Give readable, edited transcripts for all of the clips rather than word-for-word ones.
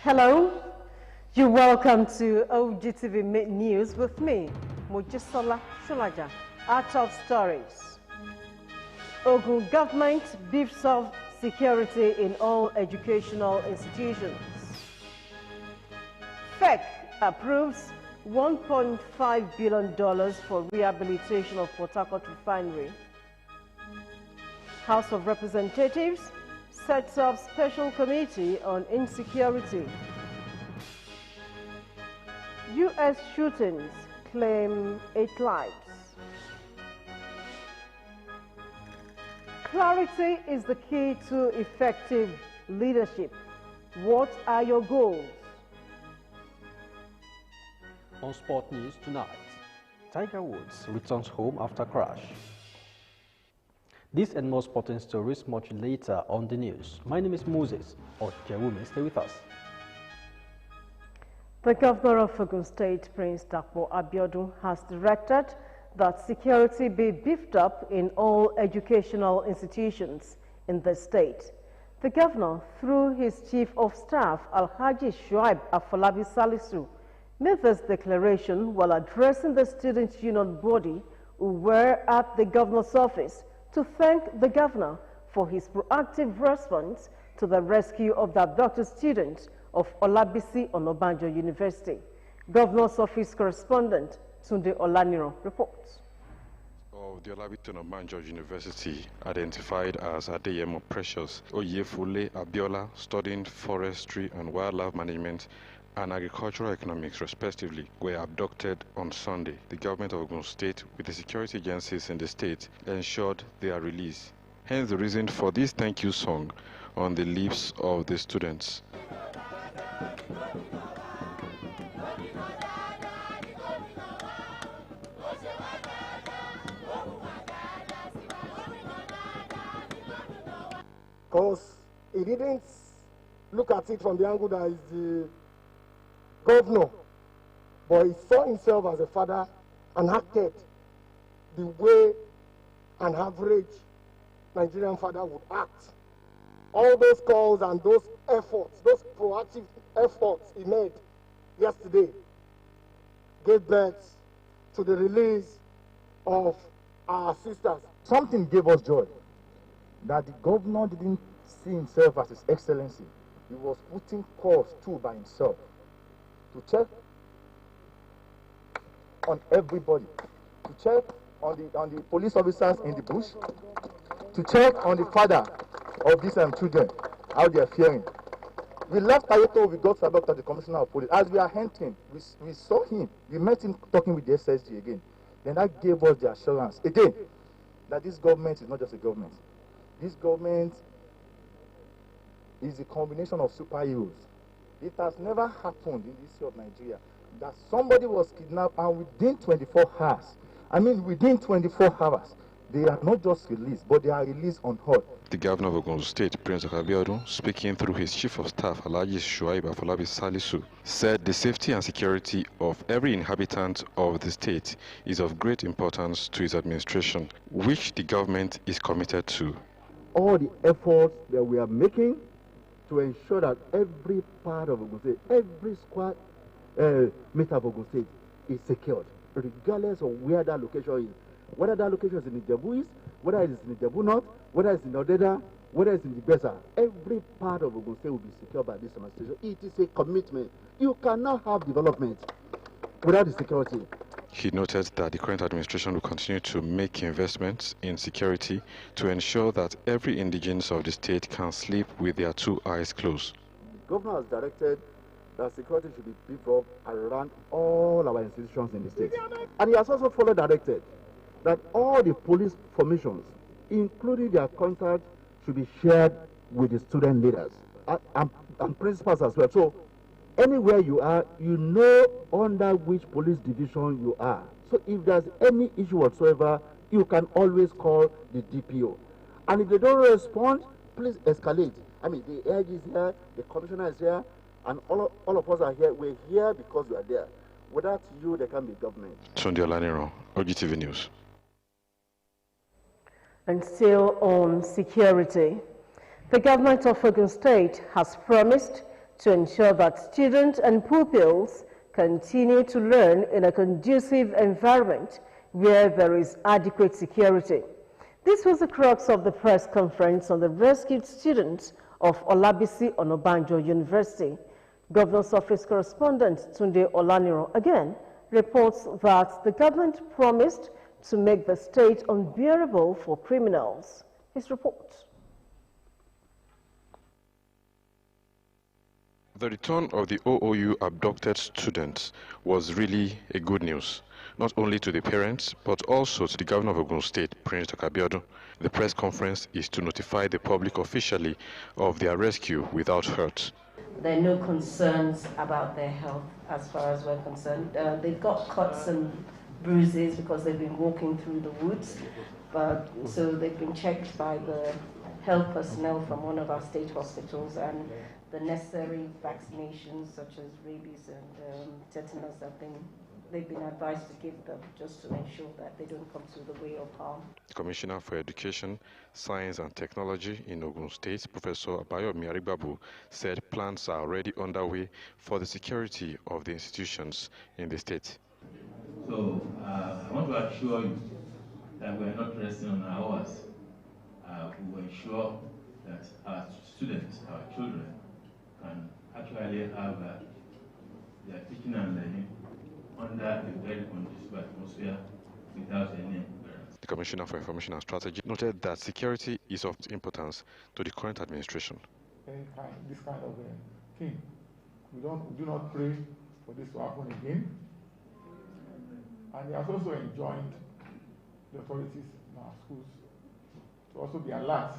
Hello, you're welcome to OGTV News with me, Mojisola Shulaja. Our top stories. Ogun government beefs up security in all educational institutions. FEC approves $1.5 billion for rehabilitation of Port Harcourt refinery. House of Representatives sets up special committee on insecurity. U.S. shootings claim 8 lives. Clarity is the key to effective leadership. What are your goals? On Sport News tonight, Tiger Woods returns home after crash. This and more sporting stories much later on the news. My name is Moses Ojewumi. Stay with us. The Governor of Ogun State, Prince Dapo Abiodun, has directed that security be beefed up in all educational institutions in the state. The Governor, through his Chief of Staff, Alhaji Shuaib Afolabi Salisu, made this declaration while addressing the Students' Union body who were at the Governor's office to thank the Governor for his proactive response to the rescue of the abducted students of Olabisi Onabanjo University. Governor's Office correspondent Tunde Olaniro reports. Of the Olabisi Onabanjo University, identified as Adeyemo Precious Oyefule Abiola, studying forestry and wildlife management and agricultural economics respectively, were abducted on Sunday. The government of Ogun State, with the security agencies in the state, ensured their release. Hence the reason for this thank you song on the lips of the students. Because he didn't look at it from the angle that is the governor, but he saw himself as a father and acted the way an average Nigerian father would act. All those calls and those efforts, those proactive efforts he made yesterday gave birth to the release of our sisters. Something gave us joy, that the governor didn't see himself as His Excellency. He was putting calls too by himself to check on everybody, to check on the police officers in the bush, to check on the father of these children, how they are faring. We left Tayoto, we got to Dr. the Commissioner of Police. As we are entering, we saw him, we met him talking with the SSG again. Then that gave us the assurance, again, that this government is not just a government. This government is a combination of superheroes. It has never happened in the history of Nigeria that somebody was kidnapped and within 24 hours, they are not just released, but they are released unhurt. The governor of Ogun State, Prince Abiodun, speaking through his Chief of Staff, Alhaji Shuaib Afolabi Salisu, said the safety and security of every inhabitant of the state is of great importance to his administration, which the government is committed to. All the efforts that we are making to ensure that every part of Ogun State, every square meter of Ogun State is secured, regardless of where that location is. Whether that location is in the Ijebu East, whether it is in the Ijebu North, whether it's in Odeda, whether it's in the Besa, every part of Ogun State will be secured by this administration. It is a commitment. You cannot have development without the security. He noted that the current administration will continue to make investments in security to ensure that every indigene of the state can sleep with their 2 eyes closed. The governor has directed that security should be beefed up around all our institutions in the state. And he has also further directed that all the police formations, including their contact, should be shared with the student leaders and principals as well. So anywhere you are, you know under which police division you are. So if there's any issue whatsoever, you can always call the DPO. And if they don't respond, please escalate. I mean, the AIG is here, the commissioner is here, and all of us are here. We're here because we are there. Without you, there can be government. Tunde Olaniro, OGTV News. And still on security, the government of Ogun State has promised to ensure that students and pupils continue to learn in a conducive environment where there is adequate security. This was the crux of the press conference on the rescued students of Olabisi Onabanjo University. Governor's Office correspondent Tunde Olaniro again reports that the government promised to make the state unbearable for criminals. His report. The return of the OOU abducted students was really a good news, not only to the parents, but also to the governor of Ogun State, Prince Dr. Abiodun. The press conference is to notify the public officially of their rescue without hurt. There are no concerns about their health as far as we're concerned. They've got cuts and bruises because they've been walking through the woods, but so they've been checked by the health personnel from one of our state hospitals, and the necessary vaccinations such as rabies and tetanus they've been advised to give them just to ensure that they don't come to the way of harm. The Commissioner for Education, Science and Technology in Ogun State, Professor Abayomi Arigbabu, said plans are already underway for the security of the institutions in the state. So I want to assure you that we are not resting on our hours. We will ensure that our students, our children, can actually have their teaching and learning under a very conducive atmosphere without any interference. The Commissioner for Information and Strategy noted that security is of importance to the current administration. This kind of thing. We do not pray for this to happen again. And he has also enjoined the authorities in our schools to also be alert.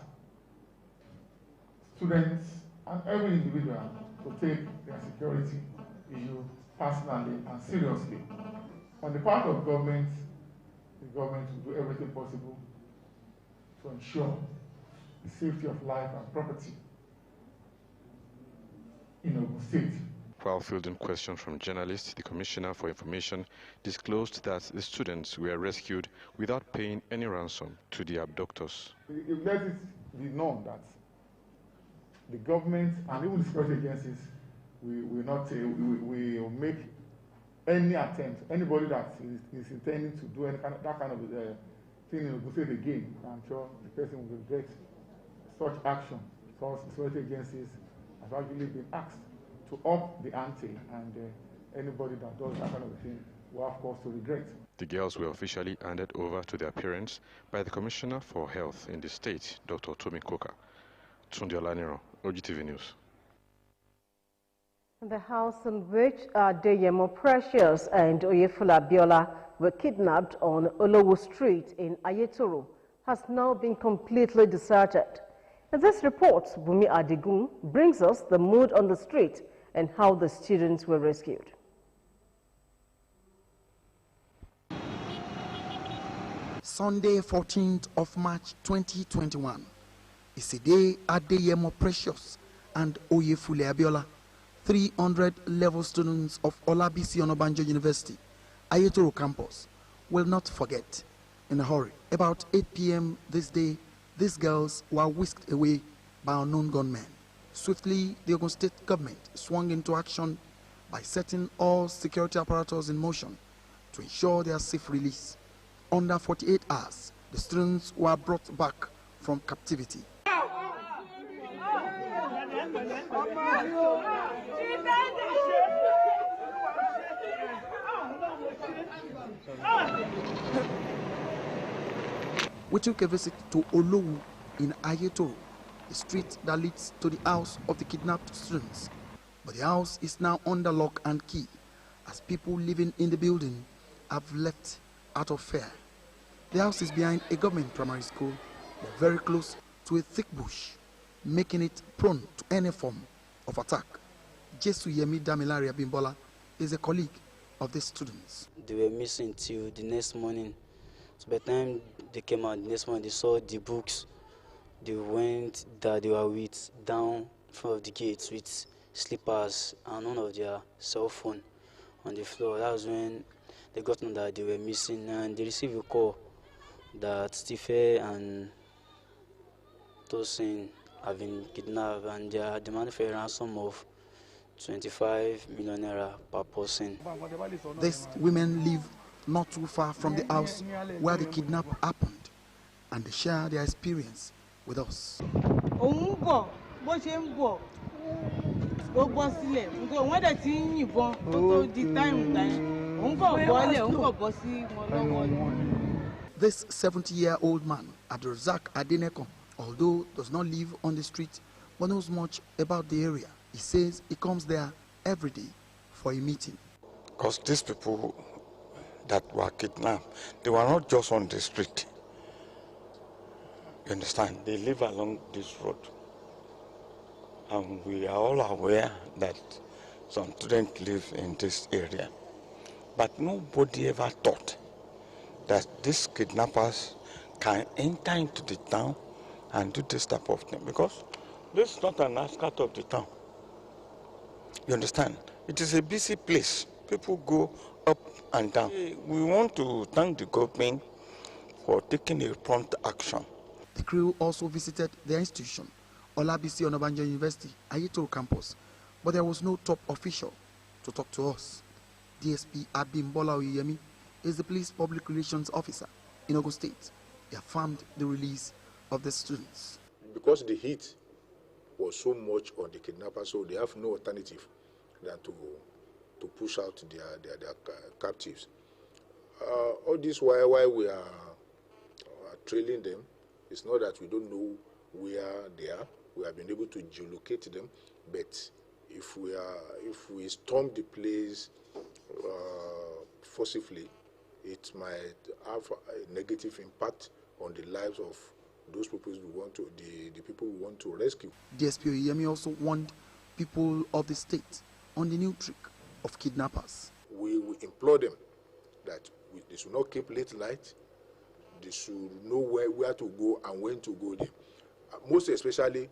Students and every individual to take their security issue personally and seriously. On the part of government, the government will do everything possible to ensure the safety of life and property in Ogun State. While fielding questions from journalists, the Commissioner for Information disclosed that the students were rescued without paying any ransom to the abductors. Let it be known that the government and even the security agencies we will make any attempt, anybody that is intending to do that kind of thing in Ogun State again, I'm sure the person will regret such action, because the security agencies have actually been asked to up the ante, and anybody that does that kind of thing will have cause to regret. The girls were officially handed over to their parents by the Commissioner for Health in the state, Dr. Tomi Koka. Tunde Olaniro, OGTV News. The house in which Adeyemo Precious and Oyefula Abiola were kidnapped on Olowo Street in Ayetoro has now been completely deserted. In this report, Bumi Adigun brings us the mood on the street and how the students were rescued. Sunday, 14th of March 2021 is a day Adeyemo Precious and Oyefula Abiola, 300 level students of Olabisi Onabanjo University, Ayetoro campus, will not forget. In a hurry, about 8 p.m. this day, these girls were whisked away by unknown gunmen. Swiftly, the Ogun State government swung into action by setting all security apparatus in motion to ensure their safe release. Under 48 hours, the students were brought back from captivity. We took a visit to Olowo in Ayetoro, the street that leads to the house of the kidnapped students. But the house is now under lock and key, as people living in the building have left out of fear. The house is behind a government primary school, but very close to a thick bush, making it prone to any form of attack. Jesu Yemi Damilari Abimbola is a colleague of the students. They were missing till the next morning. So by the time they came out the next morning, they saw the books. They went that they were with down in front of the gates with slippers and one of their cell phone on the floor. That was when they got on that they were missing, and they received a call that Stephen and Tosin have been kidnapped, and they are demanding for a ransom of 25 million naira per person. These women live not too far from the house where the kidnap happened, and they share their experience with us. This 70-year-old man, Abdulrazak Adenekon, although does not live on the street but knows much about the area, he says he comes there every day for a meeting. Because these people that were kidnapped, they were not just on the street. You understand? They live along this road. And we are all aware that some students live in this area. But nobody ever thought that these kidnappers can enter into the town and do this type of thing. Because this is not an outskirt of the town. You understand? It is a busy place. People go up and down. We want to thank the government for taking a prompt action. The crew also visited their institution, Olabisi Onabanjo University, Ayetoro campus, but there was no top official to talk to us. DSP Abimbola Oyemi is the police public relations officer in Ogun State. He affirmed the release of the students. Because the heat was so much on the kidnappers, so they have no alternative than to push out their captives. All this while we are trailing them, it's not that we don't know where they are. We have been able to geolocate them, but if we storm the place forcibly, it might have a negative impact on the lives of those people the people we want to rescue. DSP Oyemi also warned people of the state on the new trick of kidnappers. We implore them that they should not keep late light. They should know where to go and when to go there. Most especially,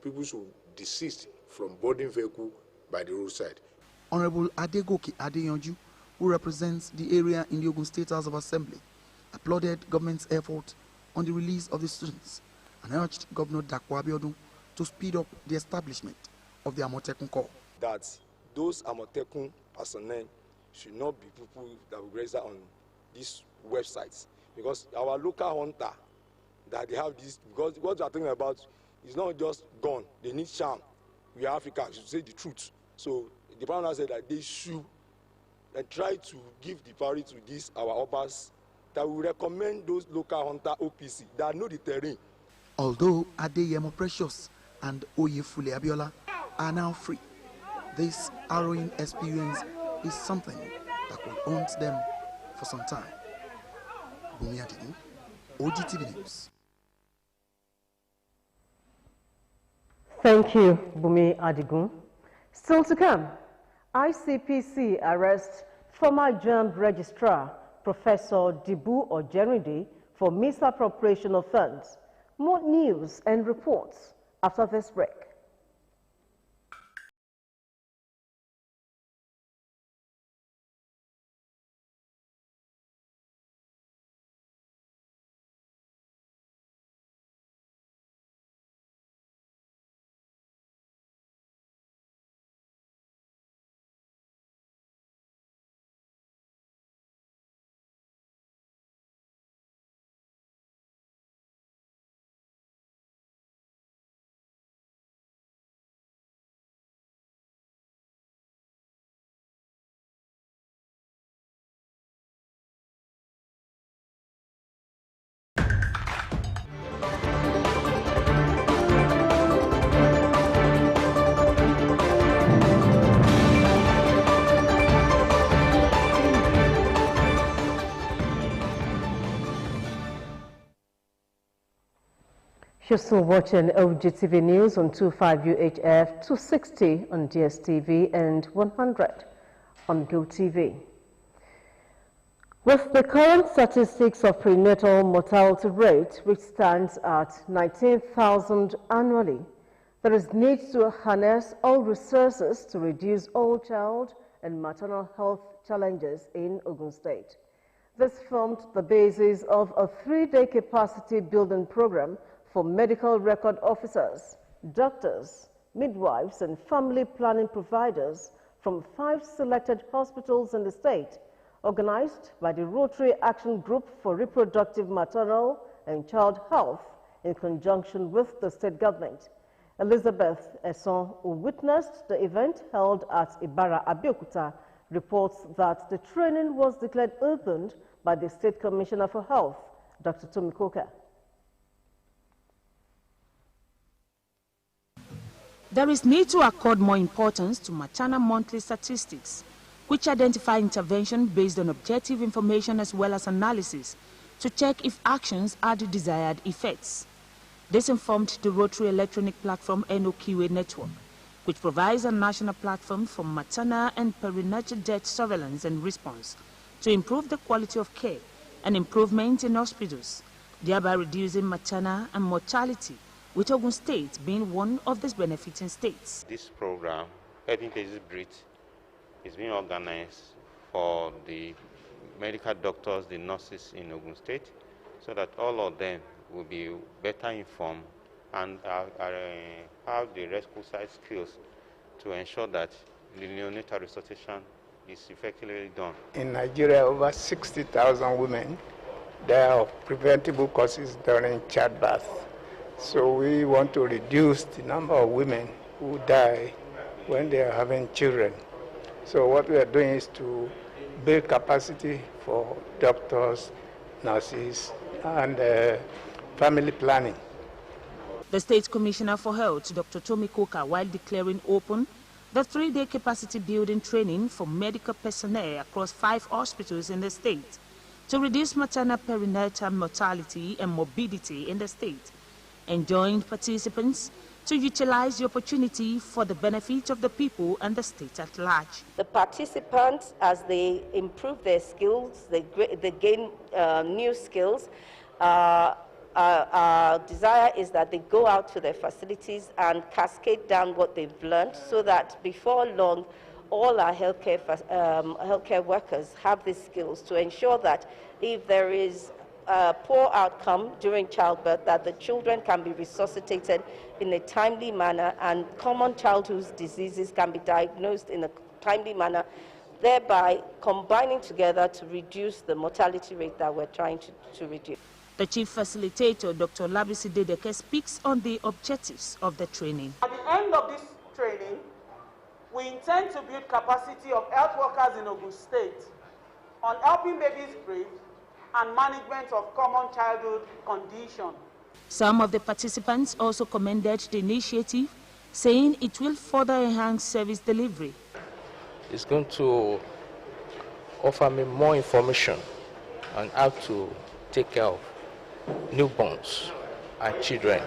people should desist from boarding vehicle by the roadside. Honorable Adegoke Adeyanju, who represents the area in the Ogun State House of Assembly, applauded government's effort on the release of the students and urged Governor Dapo Abiodun to speed up the establishment of the Amotekun Corps. That those Amotekun personnel should not be people that will register on these websites, because our local hunter that they have this, because what we are talking about is not just gun, they need charm. We are Africa, we should say the truth. So the Prime said that they should try to give the priority to these our obas, that we recommend those local hunter OPC that know the terrain. Although Adeyemo Precious and Oyefule Abiola are now free, this harrowing experience is something that will haunt them for some time. Bumi Adigun, OGTV News. Thank you, Bumi Adigun. Still to come, ICPC arrests former Joint Registrar Professor Dibu Ojerinde for misappropriation of funds. More news and reports after this break. You're still watching OGTV News on 25 UHF, 260 on DSTV and 100 on GoTV. With the current statistics of prenatal mortality rate, which stands at 19,000 annually, there is need to harness all resources to reduce all child and maternal health challenges in Ogun State. This formed the basis of a 3-day capacity building program for medical record officers, doctors, midwives, and family planning providers from 5 selected hospitals in the state, organized by the Rotary Action Group for Reproductive, Maternal and Child Health in conjunction with the state government. Elizabeth Esson, who witnessed the event held at Ibara, Abeokuta, reports that the training was declared opened by the State Commissioner for Health, Dr. Tomi Koka. There is need to accord more importance to maternal monthly statistics, which identify intervention based on objective information as well as analysis to check if actions are the desired effects. This informed the Rotary Electronic Platform NOQA Network, which provides a national platform for maternal and perinatal death surveillance and response to improve the quality of care and improvement in hospitals, thereby reducing maternal and mortality, with Ogun State being one of the benefiting states. This program, Helping Babies Breathe, is being organized for the medical doctors, the nurses in Ogun State, so that all of them will be better informed and have the requisite skills to ensure that the neonatal resuscitation is effectively done. In Nigeria, over 60,000 women die of preventable causes during childbirth. So we want to reduce the number of women who die when they are having children. So what we are doing is to build capacity for doctors, nurses, and family planning. The State Commissioner for Health, Dr. Tomi Koka, while declaring open the 3-day capacity building training for medical personnel across 5 hospitals in the state to reduce maternal perinatal mortality and morbidity in the state, enjoined participants to utilize the opportunity for the benefit of the people and the state at large. The participants, as they improve their skills, they gain new skills. Our desire is that they go out to their facilities and cascade down what they've learned so that before long, all our healthcare workers have these skills to ensure that if there is a poor outcome during childbirth, that the children can be resuscitated in a timely manner and common childhood diseases can be diagnosed in a timely manner, thereby combining together to reduce the mortality rate that we're trying to reduce. The Chief Facilitator, Dr. Labisi Dedeke, speaks on the objectives of the training. At the end of this training, we intend to build capacity of health workers in Ogun State on helping babies breathe and management of common childhood conditions. Some of the participants also commended the initiative, saying it will further enhance service delivery. It's going to offer me more information on how to take care of newborns and children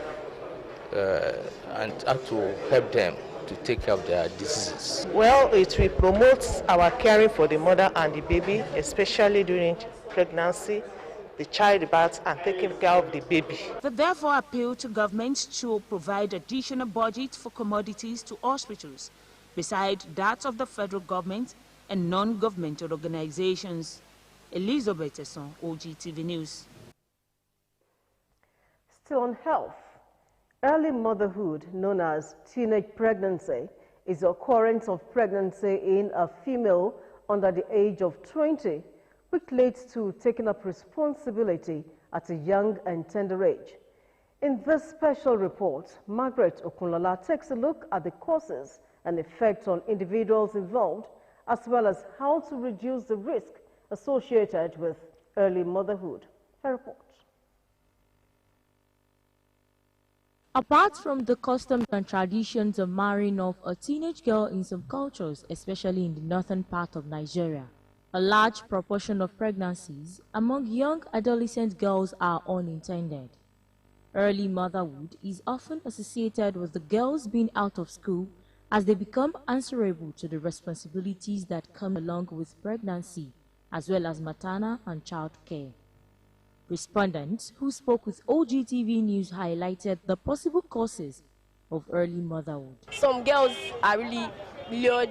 and how to help them to take care of their diseases. Well, it will promote our caring for the mother and the baby, especially during pregnancy, the childbirth, and taking care of the baby. They therefore appeal to governments to provide additional budget for commodities to hospitals, beside that of the federal government and non-governmental organizations. Elizabeth Esson, OGTV News. Still on health, early motherhood, known as teenage pregnancy, is the occurrence of pregnancy in a female under the age of 20, which leads to taking up responsibility at a young and tender age. In this special report, Margaret Okunlola takes a look at the causes and effects on individuals involved, as well as how to reduce the risk associated with early motherhood. Her report. Apart from the customs and traditions of marrying off a teenage girl in some cultures, especially in the northern part of Nigeria, a large proportion of pregnancies among young adolescent girls are unintended. Early motherhood is often associated with the girls being out of school as they become answerable to the responsibilities that come along with pregnancy, as well as maternal and child care. Respondents who spoke with OGTV News highlighted the possible causes of early motherhood. Some girls are really lured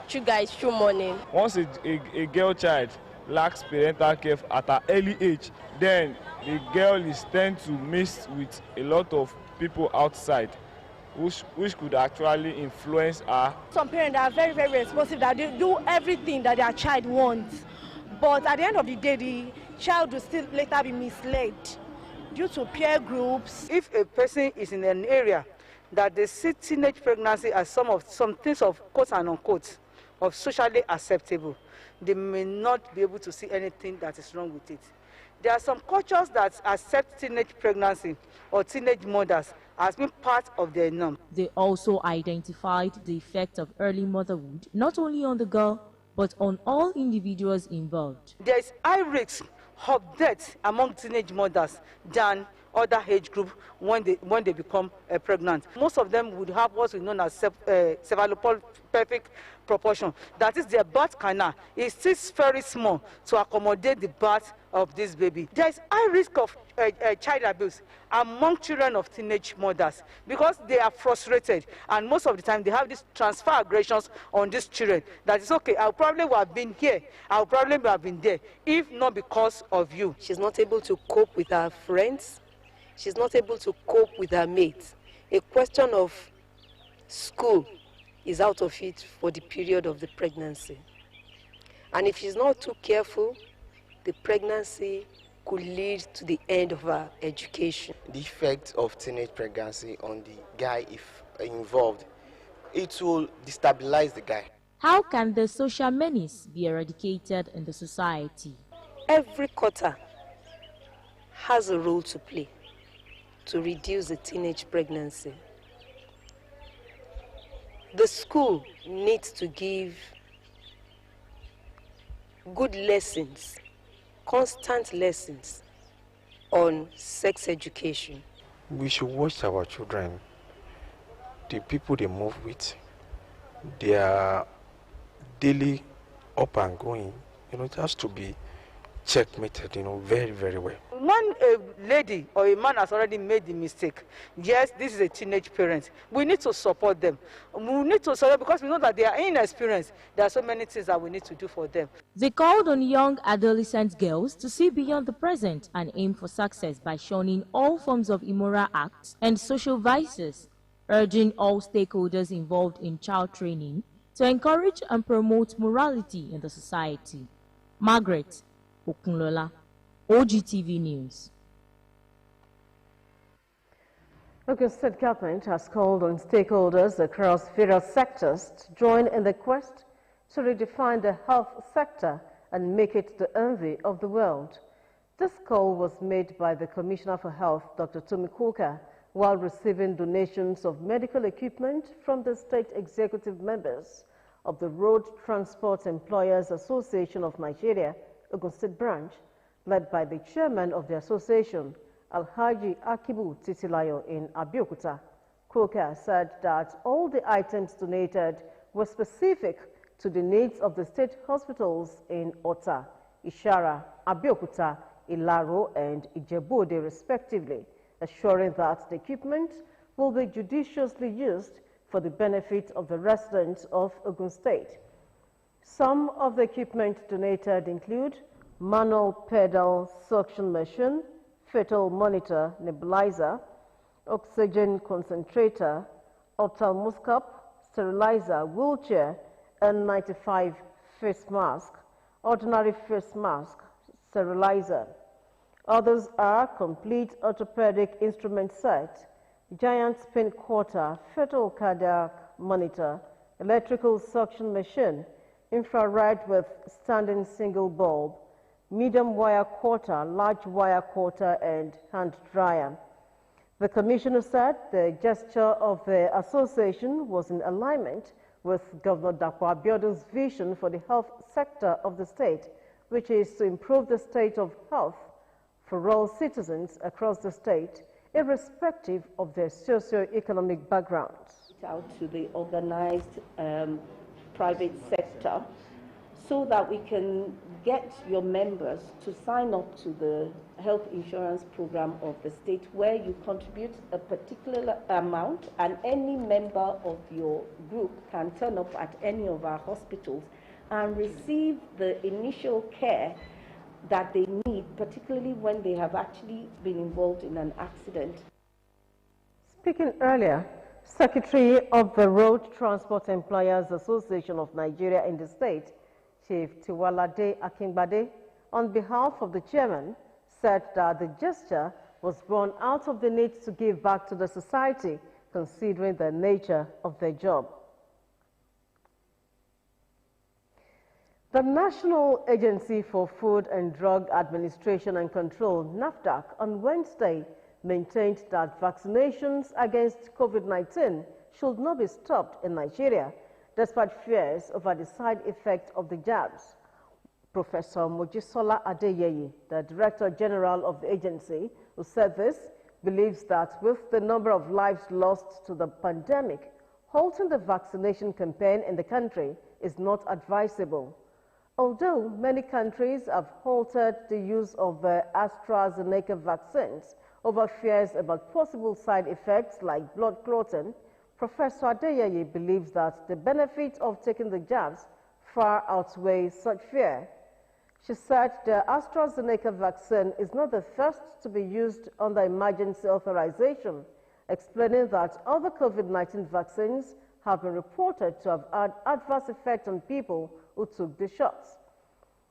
through guys through money. Once a girl child lacks parental care at an early age, then the girl is tend to mix with a lot of people outside. which could actually influence her. Some parents are very, very responsive, that they do everything that their child wants. But at the end of the day, the child will still later be misled due to peer groups. If a person is in an area that they see teenage pregnancy as some things of quote and unquote of socially acceptable, they may not be able to see anything that is wrong with it. There are some cultures that accept teenage pregnancy or teenage mothers as being part of their norm. They also identified the effect of early motherhood not only on the girl but on all individuals involved. There is high risk of death among teenage mothers than other age group when they become pregnant. Most of them would have what's known as cephalopelvic proportion. That is, their birth canal is still very small to accommodate the birth of this baby. There is high risk of child abuse among children of teenage mothers because they are frustrated, and most of the time they have these transfer aggressions on these children. That is, okay, I'll probably have been here, I'll probably have been there, if not because of you. She's not able to cope with her friends. She's not able to cope with her mates. A question of school is out of it for the period of the pregnancy. And if she's not too careful, the pregnancy could lead to the end of her education. The effect of teenage pregnancy on the guy, if involved, it will destabilize the guy. How can the social menace be eradicated in the society? Every quarter has a role to play to reduce the teenage pregnancy. The school needs to give good lessons, constant lessons on sex education. We should watch our children, the people they move with, their daily up and going, it has to be checkmated, very, very well. When a lady or a man has already made the mistake, yes, this is a teenage parent, we need to support them. We need to support because we know that they are inexperienced. There are so many things that we need to do for them. They called on young adolescent girls to see beyond the present and aim for success by shunning all forms of immoral acts and social vices, urging all stakeholders involved in child training to encourage and promote morality in the society. Margaret Okunlola, OGTV News. Ogun State government has called on stakeholders across various sectors to join in the quest to redefine the health sector and make it the envy of the world. This call was made by the Commissioner for Health, Dr. Tomi Kuka, while receiving donations of medical equipment from the state executive members of the Road Transport Employers Association of Nigeria, Ogun State branch, led by the chairman of the association, Alhaji Akibu Titilayo in Abeokuta. Kuka said that all the items donated were specific to the needs of the state hospitals in Ota, Ishara, Abeokuta, Ilaro, and Ijebu-Ode respectively, assuring that the equipment will be judiciously used for the benefit of the residents of Ogun State. Some of the equipment donated include manual pedal suction machine, fetal monitor nebulizer, oxygen concentrator, ophthalmoscope, sterilizer, wheelchair, N95 face mask, ordinary face mask, sterilizer. Others are complete orthopedic instrument set, giant spin quarter, fetal cardiac monitor, electrical suction machine, infrared with standing single bulb, medium wire quarter, large wire quarter, and hand dryer. The commissioner said the gesture of the association was in alignment with Governor Dapo Abiodun's vision for the health sector of the state, which is to improve the state of health for all citizens across the state, irrespective of their socio-economic backgrounds. Out to the organized private sector so that we can get your members to sign up to the health insurance program of the state, where you contribute a particular amount and any member of your group can turn up at any of our hospitals and receive the initial care that they need, particularly when they have actually been involved in an accident. Speaking earlier, Secretary of the Road Transport Employers Association of Nigeria in the state, Chief Tiwalade Akingbade, on behalf of the chairman, said that the gesture was born out of the need to give back to the society, considering the nature of their job. The National Agency for Food and Drug Administration and Control, NAFDAC, on Wednesday maintained that vaccinations against COVID-19 should not be stopped in Nigeria, despite fears over the side effect of the jabs. Professor Mojisola Adeyeye, the Director General of the agency, who said this, believes that with the number of lives lost to the pandemic, halting the vaccination campaign in the country is not advisable. Although many countries have halted the use of the AstraZeneca vaccines over fears about possible side effects like blood clotting, Professor Adeyeye believes that the benefit of taking the jabs far outweighs such fear. She said the AstraZeneca vaccine is not the first to be used under emergency authorization, explaining that other COVID-19 vaccines have been reported to have had adverse effects on people who took the shots.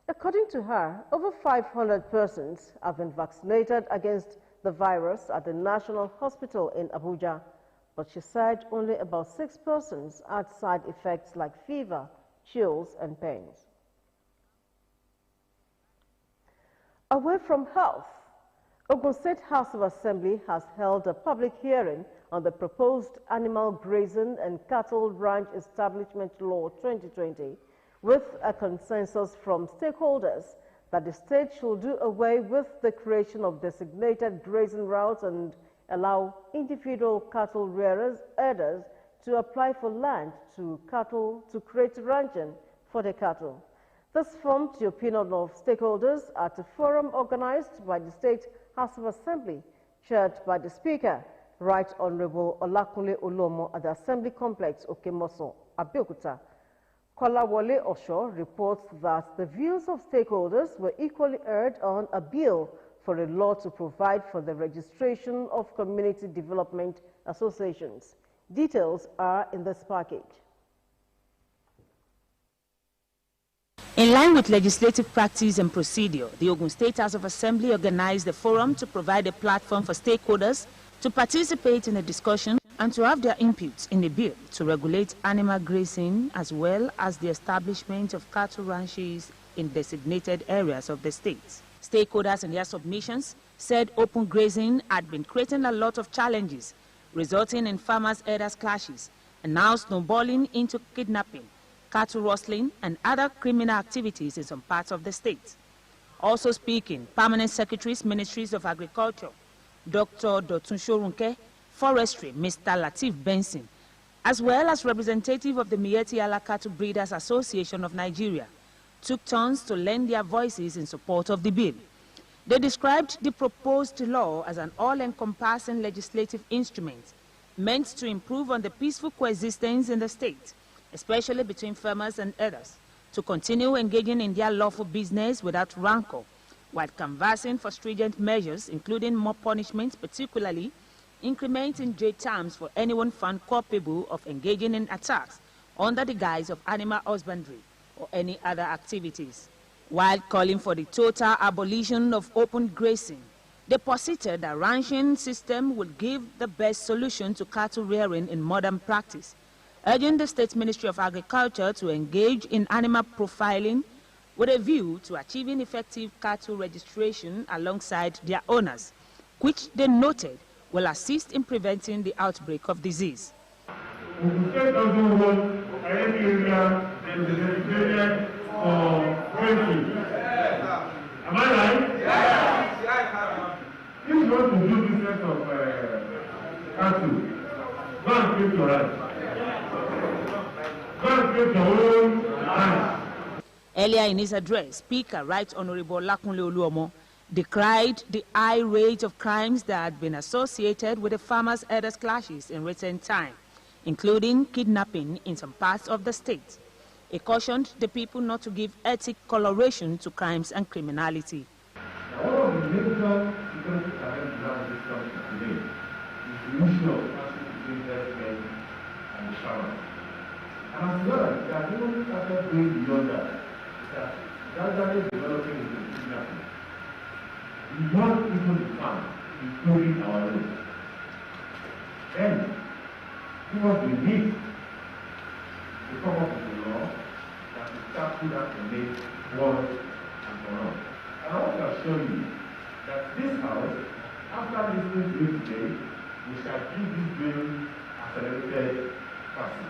According to her, over 500 persons have been vaccinated against the virus at the National Hospital in Abuja, but she said only about 6 persons had side effects like fever, chills, and pains. Away from health, Ogun State House of Assembly has held a public hearing on the proposed Animal Grazing and Cattle Ranch Establishment Law 2020, with a consensus from stakeholders that the state should do away with the creation of designated grazing routes and allow individual cattle herders to apply for land to create ranching for their cattle. This formed the opinion of stakeholders at a forum organized by the State House of Assembly, chaired by the Speaker, Right Honorable Olakunle Olomo, at the Assembly Complex, Okemoso, Abeokuta. Kolawole Osho reports that the views of stakeholders were equally heard on a bill for a law to provide for the registration of community development associations. Details are in this package. In line with legislative practice and procedure, the Ogun State House of Assembly organized the forum to provide a platform for stakeholders to participate in the discussion and to have their inputs in the bill to regulate animal grazing as well as the establishment of cattle ranches in designated areas of the state. Stakeholders in their submissions said open grazing had been creating a lot of challenges, resulting in farmers-herders clashes, and now snowballing into kidnapping, cattle rustling, and other criminal activities in some parts of the state. Also speaking, Permanent Secretaries, Ministries of Agriculture, Dr. Dotun Shorunke, Forestry, Mr. Latif Benson, as well as representative of the Miyetti Allah Cattle Breeders Association of Nigeria, took turns to lend their voices in support of the bill. They described the proposed law as an all-encompassing legislative instrument meant to improve on the peaceful coexistence in the state, especially between farmers and herders, to continue engaging in their lawful business without rancor, while canvassing for stringent measures, including more punishments, particularly incrementing jail terms for anyone found culpable of engaging in attacks under the guise of animal husbandry or any other activities. While calling for the total abolition of open grazing, they posited that ranching system would give the best solution to cattle rearing in modern practice, urging the State Ministry of Agriculture to engage in animal profiling with a view to achieving effective cattle registration alongside their owners, which they noted will assist in preventing the outbreak of disease. The state doesn't want any area that is designated for grazing. Am I right? Yes. If you want to do business of cattle, go and create your right. Go and create your own right. Earlier in his address, Speaker Right Honorable Olakunle Oluomo decried the high rate of crimes that had been associated with the farmers-herders clashes in recent time, including kidnapping in some parts of the state. He cautioned the people not to give ethnic coloration to crimes and criminality. One of the major security challenges we have in this country today is the issue of between herdsmen and the farmers. And as well, they have even started going beyond that. They are gradually developing into kidnapping. Beyond even the farm, including our roads. Then, give us the need to come up with a law that will tackle that and make once and for all. And I want to assure you that this House, after listening to you today, we shall give this bill accelerated passage.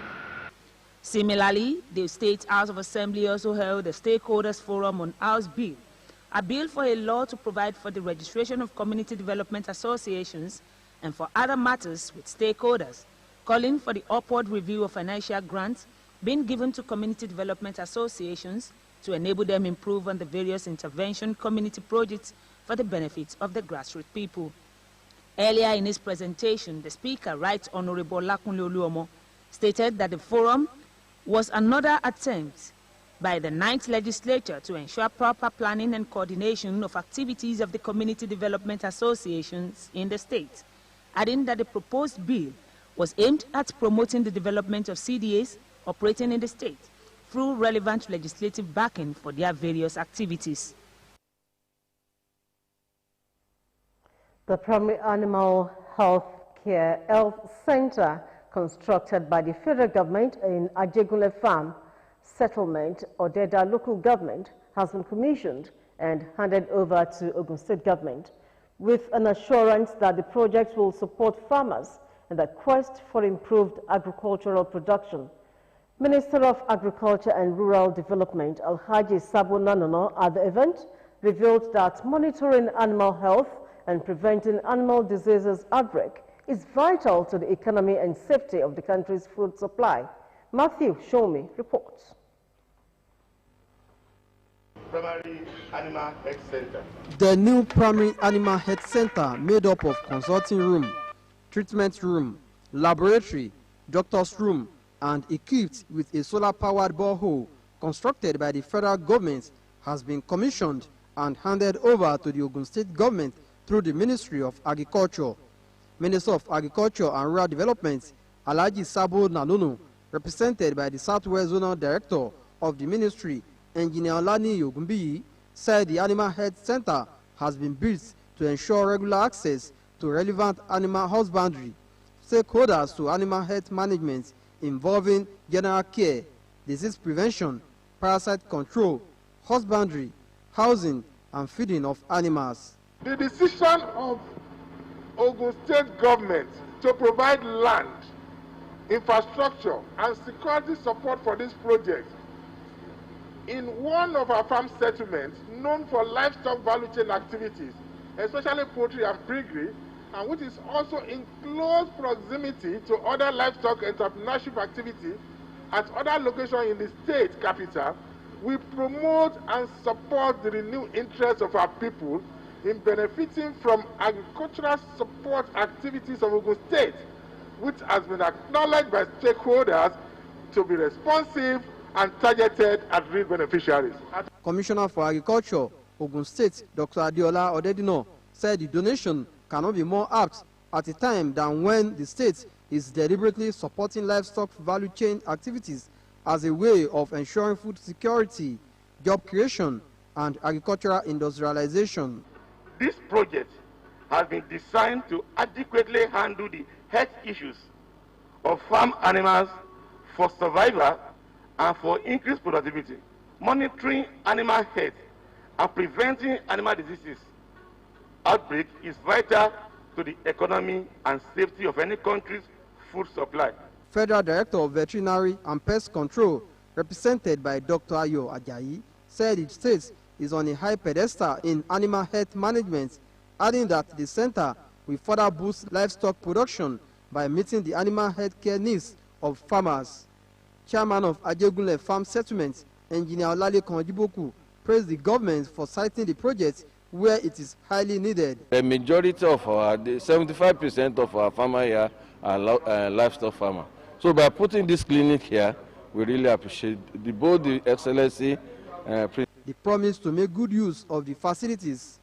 Similarly, the State House of Assembly also held a stakeholders forum on House Bill, a bill for a law to provide for the registration of community development associations and for other matters with stakeholders, calling for the upward review of financial grants being given to community development associations to enable them improve on the various intervention community projects for the benefit of the grassroots people. Earlier in his presentation, the Speaker, Right Honorable Lakunle Oluomo, stated that the forum was another attempt by the 9th Legislature to ensure proper planning and coordination of activities of the community development associations in the state, adding that the proposed bill was aimed at promoting the development of CDAs operating in the state through relevant legislative backing for their various activities. The Primary Animal Health Center constructed by the federal government in Ajegunle Farm Settlement, Odeda local government, has been commissioned and handed over to Ogun State government with an assurance that the project will support farmers in the quest for improved agricultural production. Minister of Agriculture and Rural Development, Alhaji Sabo Nanono, at the event, revealed that monitoring animal health and preventing animal diseases outbreak is vital to the economy and safety of the country's food supply. Matthew Shomi reports. Primary Animal Health Center. The new Primary Animal Health Center, made up of consulting room, treatment room, laboratory, doctor's room, and equipped with a solar-powered borehole constructed by the federal government, has been commissioned and handed over to the Ogun State government through the Ministry of Agriculture. Minister of Agriculture and Rural Development, Alhaji Sabo Nanono, represented by the Southwest Zonal Director of the Ministry, Engineer Olani Ogunbiyi, said the Animal Health Center has been built to ensure regular access to relevant animal husbandry, stakeholders to animal health management involving general care, disease prevention, parasite control, husbandry, housing, and feeding of animals. The decision of Ogun State government to provide land, infrastructure, and security support for this project in one of our farm settlements known for livestock value chain activities, especially poultry and piggery, and which is also in close proximity to other livestock entrepreneurship activity at other locations in the state capital, we promote and support the renewed interest of our people in benefiting from agricultural support activities of Ogun State, which has been acknowledged by stakeholders to be responsive and targeted at real beneficiaries. Commissioner for Agriculture, Ogun State, Dr. Adiola Odedino, said the donation cannot be more apt at a time than when the state is deliberately supporting livestock value chain activities as a way of ensuring food security, job creation, and agricultural industrialization. This project has been designed to adequately handle the health issues of farm animals for survival and for increased productivity. Monitoring animal health and preventing animal diseases outbreak is vital to the economy and safety of any country's food supply. Federal Director of Veterinary and Pest Control, represented by Dr. Ayo Ajayi, said the state is on a high pedestal in animal health management, adding that the center will further boost livestock production by meeting the animal health care needs of farmers. Chairman of Ajegunle Farm Settlement, Engineer Olalekan Ojiboku, praised the government for citing the project where it is highly needed. The majority of our, 75% of our farmers here are livestock farmers. So by putting this clinic here, we really appreciate both the excellency. The promise to make good use of the facilities.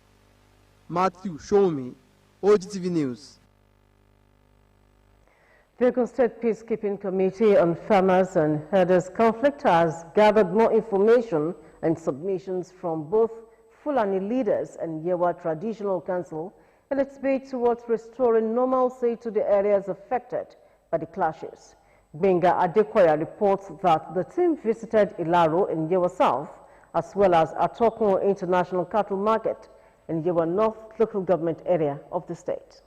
Matthew Shomi, OGTV News. The Ogun State Peacekeeping Committee on Farmers and Herders Conflict has gathered more information and submissions from both Fulani leaders and Yewa Traditional Council in its bid towards restoring normalcy to the areas affected by the clashes. Benga Adekoya reports that the team visited Ilaro in Yewa South as well as Atokun International Cattle Market in Yewa North local government area of the state.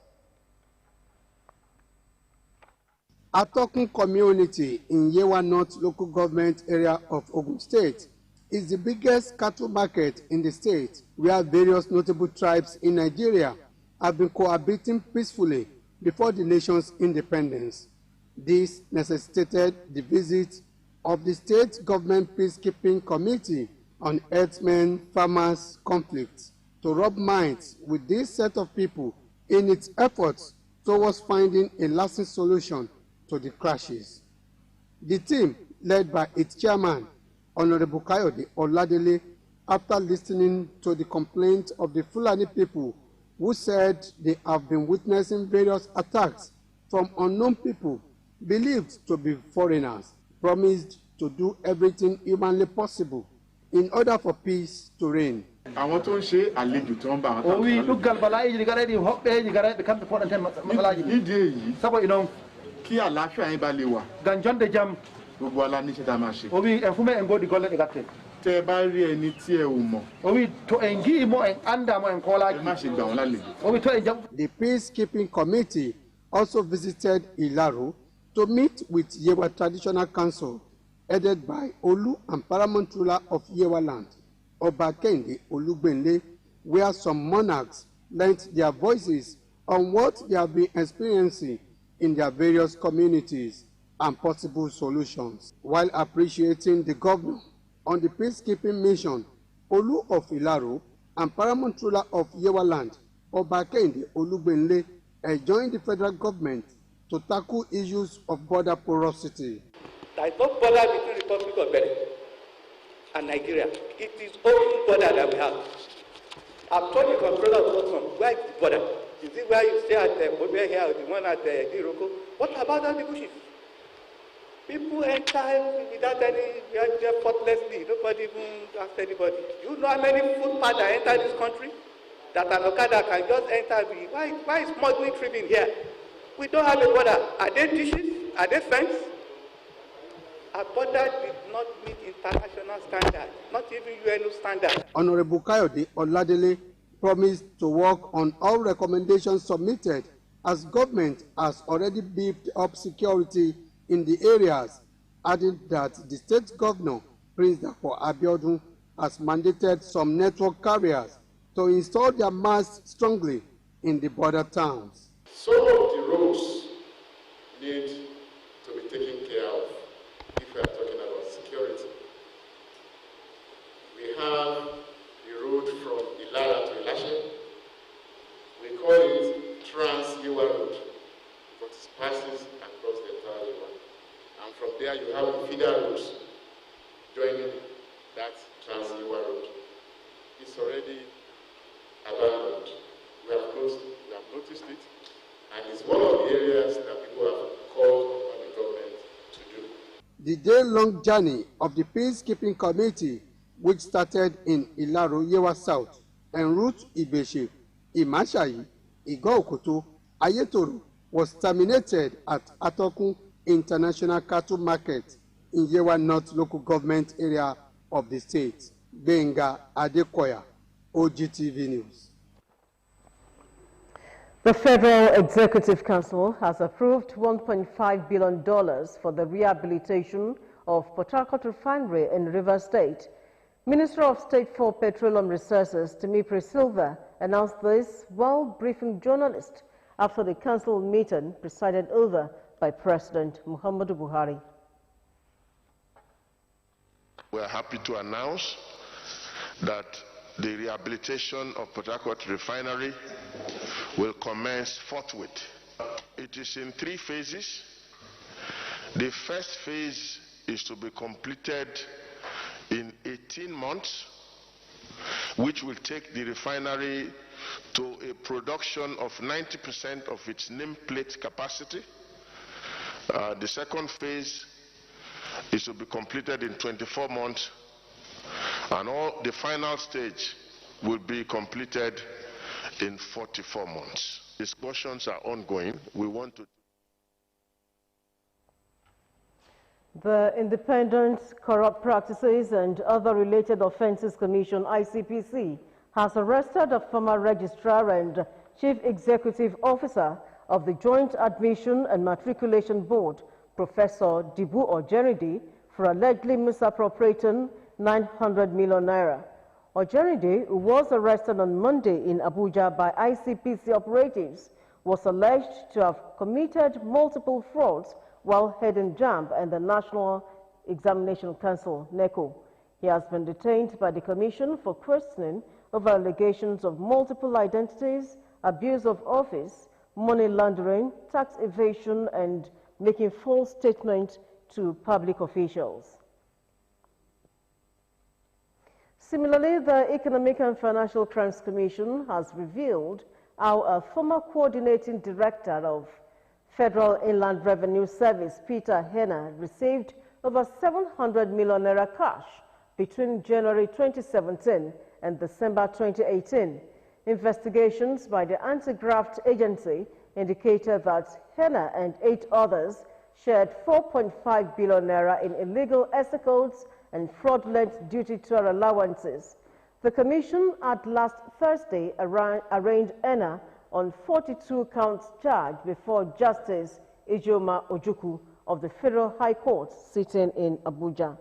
Atokun community in Yewa North local government area of Ogun State is the biggest cattle market in the state, where various notable tribes in Nigeria have been cohabiting peacefully before the nation's independence. This necessitated the visit of the state government peacekeeping committee on herdsmen farmers conflicts to rub minds with this set of people in its efforts towards finding a lasting solution to the clashes. The team, led by its chairman, Honorable Kayode Oladele, after listening to the complaints of the Fulani people who said they have been witnessing various attacks from unknown people believed to be foreigners, promised to do everything humanly possible in order for peace to reign. Àwọn tó ń ṣe àlejò tó ń bá wọn. Owi lugal balai jigara di hoppe jigara be kan to fodan malaji. Nídìí èyí. Sabo ino kí àlàáfíà yín bá lè wà. Ganjonde jam. Gbogbo ala ní ṣe tá máa ṣe. Owi enfume engo di golle gatte. Tẹ́ bá rí ẹni tí ẹ ò mọ̀. Owi to engi mo en anda mo en kola. Ẹ má ṣe gbà wọ́n lálejò. Owi to enjam. The peacekeeping committee also visited Ilaro to meet with Yewa Traditional Council, headed by Olu and paramount ruler of Yewa land, Oba Kende Olugbenle, where some monarchs lent their voices on what they have been experiencing in their various communities and possible solutions. While appreciating the governor on the peacekeeping mission, Olu of Ilaro and paramount ruler of Yewa land, Oba Kende Olugbenle, joined the federal government to tackle issues of border porosity. There is no border between the Republic of Benin and Nigeria. It is open border that we have. I've told the controller of customs, where is the border? Is it where you stay at Mobile here, or the one at Iroko? What about all the bushes? People enter without any, effortlessly. Nobody even asks anybody. You know how many footpaths that enter this country? That an Okada can just enter. Why is smuggling tripping here? We don't have a border. Are they dishes? Are they fence? Our border did not meet international standards, not even UN standards. Honorable Kayode Oladele promised to work on all recommendations submitted, as government has already beefed up security in the areas, adding that the state governor, Prince Dapo Abiodun, has mandated some network carriers to install their masts strongly in the border towns. Some of the roads need to be taken care of if we are talking about security. We have the road from Ilara to Ilashe. We call it Trans-Yewa Road, but it passes across the entire Yewa. And from there you have the feeder roads joining that Trans-Yewa Road. It's already abandoned. We have noticed it. And it's one of the areas that people have called on the government to do. The day-long journey of the peacekeeping committee, which started in Ilaro, Yewa South, en route Ibeshe, Imashayi, Igo-Okoto, Ayetoro, was terminated at Atokun International Cattle Market in Yewa North local government area of the state. Benga Adekoya, OGTV News. The Federal Executive Council has approved $1.5 billion for the rehabilitation of Port Harcourt Refinery in Rivers State. Minister of State for Petroleum Resources, Timipri Silva, announced this while briefing journalists after the council meeting presided over by President Muhammadu Buhari. We are happy to announce that the rehabilitation of Port Harcourt Refinery will commence forthwith. It is in 3 phases. The first phase is to be completed in 18 months, which will take the refinery to a production of 90% of its nameplate capacity. The second phase is to be completed in 24 months, and the final stage will be completed in 44 months. Discussions are ongoing. We want to... The Independent Corrupt Practices and Other Related Offences Commission, ICPC, has arrested a former registrar and chief executive officer of the Joint Admission and Matriculation Board, Professor Dibu Ojeride, for allegedly misappropriating 900 million naira. Ojeride, who was arrested on Monday in Abuja by ICPC operatives, was alleged to have committed multiple frauds while heading JAMB and the National Examination Council, NECO. He has been detained by the Commission for questioning over allegations of multiple identities, abuse of office, money laundering, tax evasion, and making false statements to public officials. Similarly, the Economic and Financial Crimes Commission has revealed how a former coordinating director of Federal Inland Revenue Service, Peter Henna, received over 700 million naira cash between January 2017 and December 2018. Investigations by the Anti-Graft Agency indicated that Henna and 8 others shared 4.5 billion naira in illegal escorts and fraudulent duty-tour allowances. The Commission had last Thursday arraigned Henna on 42 counts charged before Justice Ijoma Ojukwu of the Federal High Court sitting in Abuja.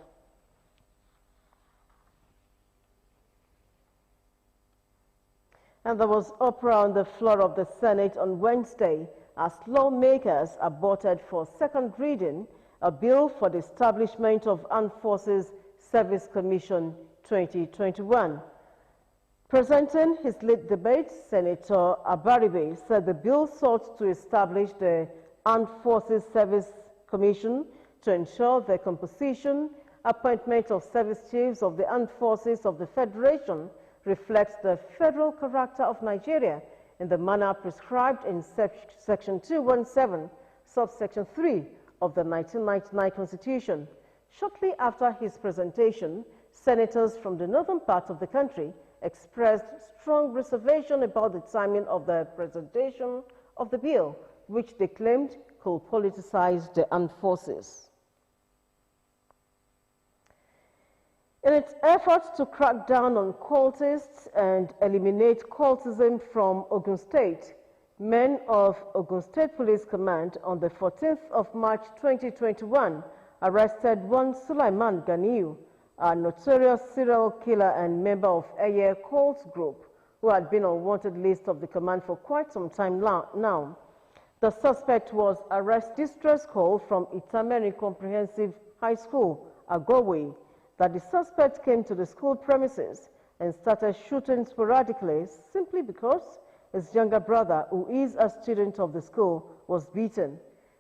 And there was uproar on the floor of the Senate on Wednesday as lawmakers aborted for second reading a bill for the establishment of Armed Forces Service Commission 2021. Presenting his lead debate, Senator Abaribe said the bill sought to establish the Armed Forces Service Commission to ensure the composition, appointment of service chiefs of the Armed Forces of the Federation reflects the federal character of Nigeria in the manner prescribed in Section 217, subsection 3 of the 1999 Constitution. Shortly after his presentation, senators from the northern part of the country expressed strong reservation about the timing of the presentation of the bill, which they claimed could politicize the armed forces. In its efforts to crack down on cultists and eliminate cultism from Ogun State, men of Ogun State Police Command on the 14th of March 2021 arrested one Sulaiman Ganiu, a notorious serial killer and member of Aye cult group, who had been on wanted list of the command for quite some time now. The suspect was arrest distress call from Itameri Comprehensive High School, Agowe, that the suspect came to the school premises and started shooting sporadically simply because his younger brother, who is a student of the school, was beaten.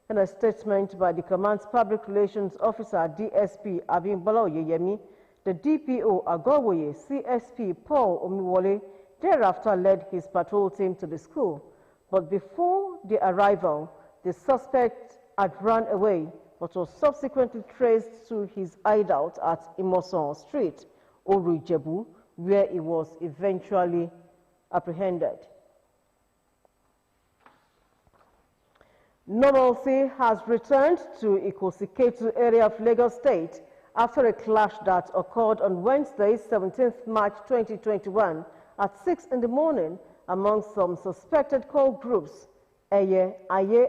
In a statement by the command's public relations officer, DSP Abimbola Oyeyemi, the DPO Agowoye, CSP Paul Omiwole, thereafter led his patrol team to the school. But before the arrival, the suspect had run away, but was subsequently traced to his hideout at Imoson Street, Oru Ijebu, where he was eventually apprehended. Normalcy has returned to Ikosiketu area of Lagos State after a clash that occurred on Wednesday, 17th March 2021 at 6 in the morning among some suspected cult groups, Aye,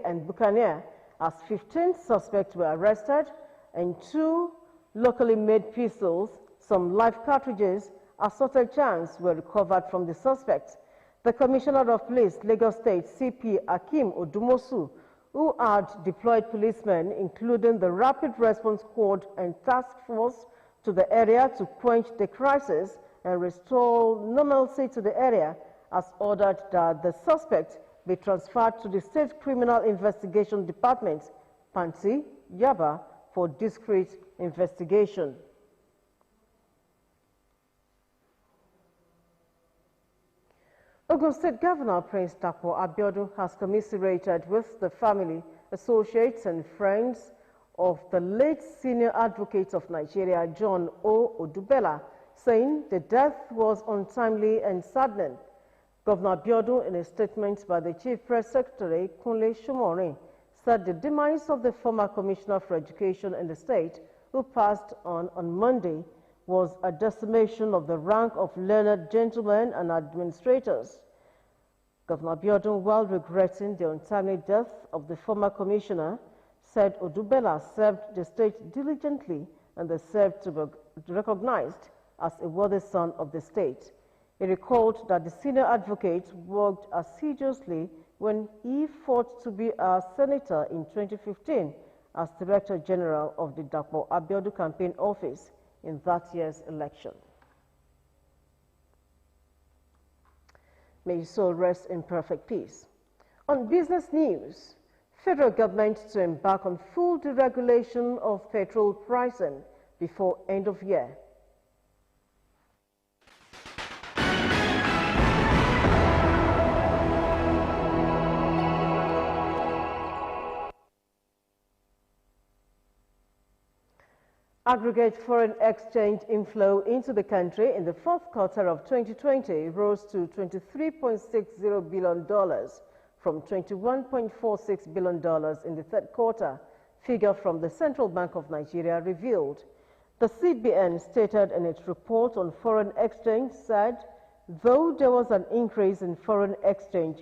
and Buccaneer, as 15 suspects were arrested and 2 locally made pistols, some live cartridges, assorted chants were recovered from the suspects. The Commissioner of Police, Lagos State, CP Akim Odumosu, who had deployed policemen, including the Rapid Response Squad and Task Force, to the area to quench the crisis and restore normalcy to the area, has ordered that the suspect be transferred to the State Criminal Investigation Department, Panti, Yaba, for discreet investigation. Ogun State Governor Prince Dapo Abiodun has commiserated with the family associates and friends of the late senior advocate of Nigeria, John O. Odubela, saying the death was untimely and saddening. Governor Abiodun, in a statement by the Chief Press Secretary, Kunle Shumorin, said the demise of the former Commissioner for Education in the state, who passed on Monday, was a decimation of the rank of learned gentlemen and administrators. Governor Abiodun, while regretting the untimely death of the former commissioner, said Odubela served the state diligently and deserved to be recognized as a worthy son of the state. He recalled that the senior advocate worked assiduously when he fought to be a senator in 2015 as Director General of the Dapo Abiodun Campaign Office in that year's election. May his soul rest in perfect peace. On business news, federal government to embark on full deregulation of petrol pricing before end of year. Aggregate foreign exchange inflow into the country in the fourth quarter of 2020 rose to $23.60 billion from $21.46 billion in the third quarter, figure from the Central Bank of Nigeria revealed. The CBN stated in its report on foreign exchange said, though there was an increase in foreign exchange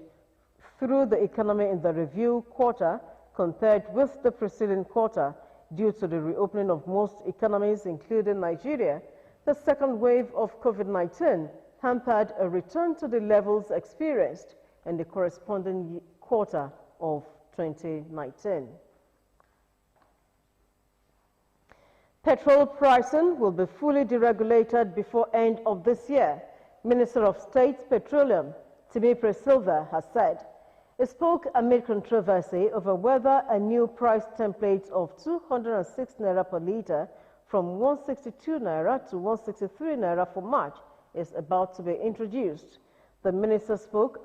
through the economy in the review quarter compared with the preceding quarter, due to the reopening of most economies, including Nigeria, the second wave of COVID-19 hampered a return to the levels experienced in the corresponding quarter of 2019. Petrol pricing will be fully deregulated before end of this year, Minister of State Petroleum, Timipre Silva, has said. He spoke amid controversy over whether a new price template of 206 naira per litre from 162 naira to 163 naira for March is about to be introduced. The minister spoke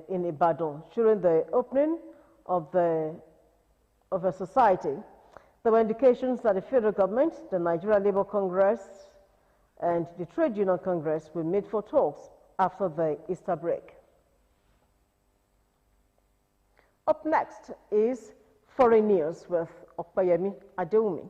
in Ibadan during the opening of a society. There were indications that the federal government, the Nigeria Labour Congress, and the Trade Union Congress will meet for talks after the Easter break. Up next is foreign news with 8Pm Adewumi.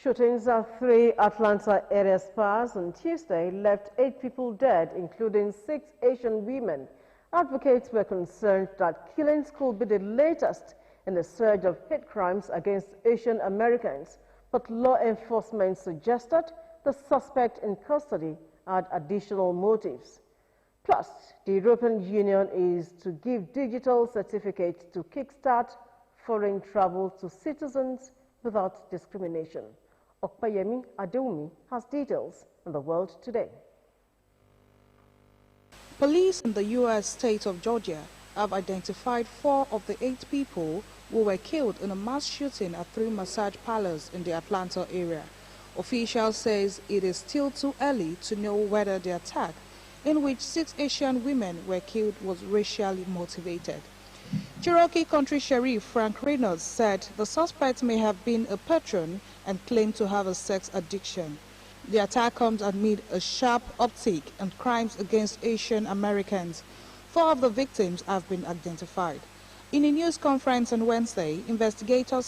Shootings at 3 Atlanta area spas on Tuesday left 8 people dead, including 6 Asian women. Advocates were concerned that killings could be the latest in the surge of hate crimes against Asian Americans, but law enforcement suggested the suspect in custody had additional motives. Plus, the European Union is to give digital certificates to kickstart foreign travel to citizens without discrimination. 8Pm Adewumi has details on the world today. Police in the U.S. state of Georgia have identified 4 of the 8 people who were killed in a mass shooting at 3 massage parlors in the Atlanta area. Officials says it is still too early to know whether the attack, in which 6 Asian women were killed, was racially motivated. Cherokee County Sheriff Frank Reynolds said the suspect may have been a patron and claimed to have a sex addiction. The attack comes amid a sharp uptick in crimes against Asian Americans. 4 of the victims have been identified. In a news conference on Wednesday, investigators